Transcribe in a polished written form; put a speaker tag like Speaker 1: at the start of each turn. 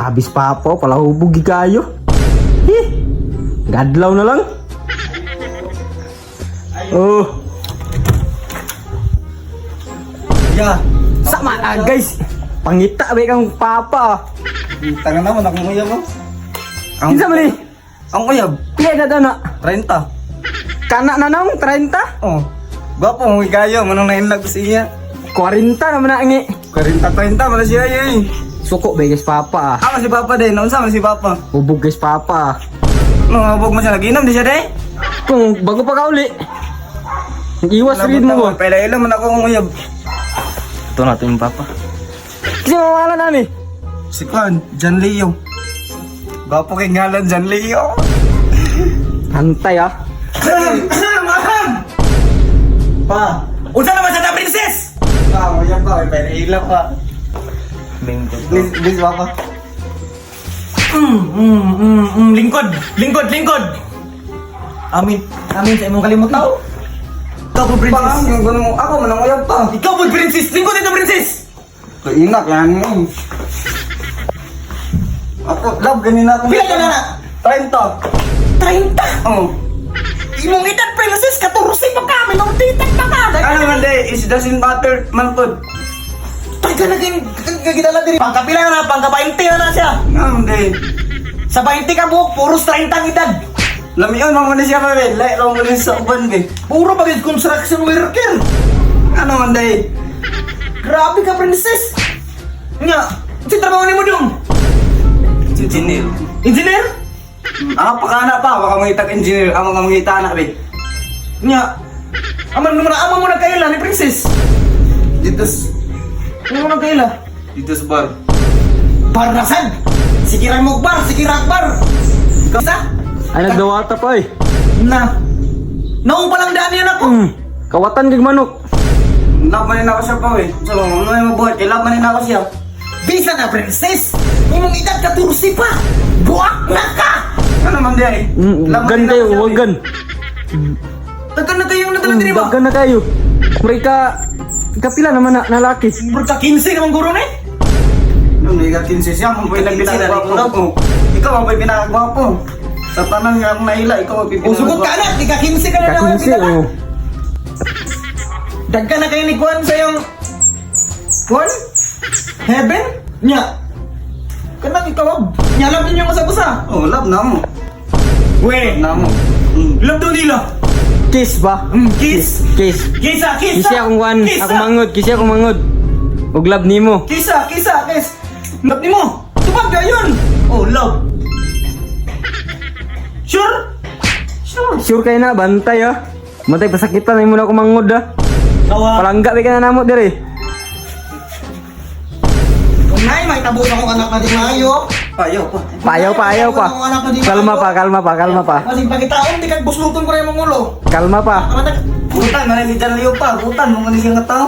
Speaker 1: Habis pa po, pala hubugi kayo. Gadlaw na lang. Oh.
Speaker 2: Ya,
Speaker 1: Sama guys. Pangita ba kang papa?
Speaker 2: tangan naman akong uyab mo.
Speaker 1: Kinsa man ni?
Speaker 2: Ang uyab,
Speaker 1: Pila na na?
Speaker 2: 30.
Speaker 1: Kana na nang 30?
Speaker 2: Oh, gwapo mo gayo, manong nainlag sa iya.
Speaker 1: 40 naman na ngi.
Speaker 2: 40-30 man siya eh.
Speaker 1: Suko ba guys papa?
Speaker 2: Si Papa din, naunsa man si Papa.
Speaker 1: Hubog guys papa.
Speaker 2: Hubog mo siya, naginom di siya day.
Speaker 1: Kung bago pa kauli. Iwas rin mo ba?
Speaker 2: Pwede ilang man akong uyab. Ito natin yung Papa.
Speaker 1: Kasi mawala na ni.
Speaker 2: Si Kwan, John Leo. Gwapo kay ngalan John Leo.
Speaker 1: Hantay ah.
Speaker 2: Pa, unsa naman sa princess? Uyab pa, pwede ilang pa. Please, Papa. Lingkod. Amin sa imong kalimot tao. Ikaw po, princess. Ako man ang uyab pa. Ikaw po, princess. Lingkod ito, princess. Inak yan mo. Ako, love, ganina ako. Pila ka na na? 30. 30? Oo.
Speaker 3: Imong edad princess, 14 pa kami nung titak pa ka.
Speaker 2: Ano man day, it doesn't matter, man po.
Speaker 3: Taga na gagidala diri. Pangkapila na, pangka-20 na siya.
Speaker 2: Ano day?
Speaker 3: Sa 20 ka buhok, puros 30 ang edad.
Speaker 2: Lamiyon, mga muna siya pa rin. Lai, lang muna sa uban, be.
Speaker 3: Puro bagay construction worker.
Speaker 2: Ano man day?
Speaker 3: Grabe ka princess. Nga, si trabaho ni mo dong?
Speaker 2: Engineer.
Speaker 3: Engineer?
Speaker 2: Pakana pa, baka mangitag engineer, ang mga mangita na, be.
Speaker 3: Nga, amang mo na kaila ni princess. Ano mo na kaila?
Speaker 2: Dito sa bar.
Speaker 3: Bar na sad. Sikirang mo bar, sikirang bar. Kasa?
Speaker 1: Ay nagdawata pa eh.
Speaker 3: Na. Noong palang daan yan ako.
Speaker 1: Kawatan kag manok.
Speaker 2: Labanin ako siya pa, eh. So, ano yung mabuhat, kailabanin ako siya.
Speaker 3: Bisa na princess. Imong edad 14 pa. Buwak na ka.
Speaker 2: Ano man day?
Speaker 1: Wagan kayo, wagan.
Speaker 3: Tagal na kayong natala diri ba?
Speaker 1: Wagan na kayo. Mereka kapila naman na lalaki.
Speaker 3: Berka 15 naman guro ni.
Speaker 2: Ano, may gatin siya, mo pwede pinagwapo. Ikaw ang pwede pinagwapo. Sa tanang nga akong naila, ikaw ang pwede
Speaker 3: Usugot ka na, tika 15 ka na naman.
Speaker 1: Kakinsi oh.
Speaker 3: Dagka na kayo ni Juan sa yung Juan? Heaven? Nya. Kanang ikaw, nyalam din yung usa-usa.
Speaker 2: Oh, love na mo.
Speaker 3: We,
Speaker 2: Na mo.
Speaker 3: love daw nila.
Speaker 1: Kiss ba?
Speaker 3: Kiss.
Speaker 1: Kiss.
Speaker 3: Kisa, kisa.
Speaker 1: Kisi akong wan, ako mangod, kisi akong mangod. Ug love nimo.
Speaker 3: Kisa, kisa, kiss. Love ni mo. Tupag ka yun. Oh, love. Sure? Sure.
Speaker 1: Sure kay na bantay ah. Bantay pasakitan na mo na ako mangod ah.
Speaker 3: Kawa.
Speaker 1: Palangga ba ka na namo dire?
Speaker 3: Kung nay, may tabo na akong anak na di maayo.
Speaker 2: Ayaw pa.
Speaker 1: Payaw pa. Kalma pa.
Speaker 3: Masing pagkitaon, di kag busluton ko rin mong ulo.
Speaker 1: Kalma pa.
Speaker 3: Kamatag.
Speaker 2: Butan, maray si John Leo pa. Butan, mga siya nga tao.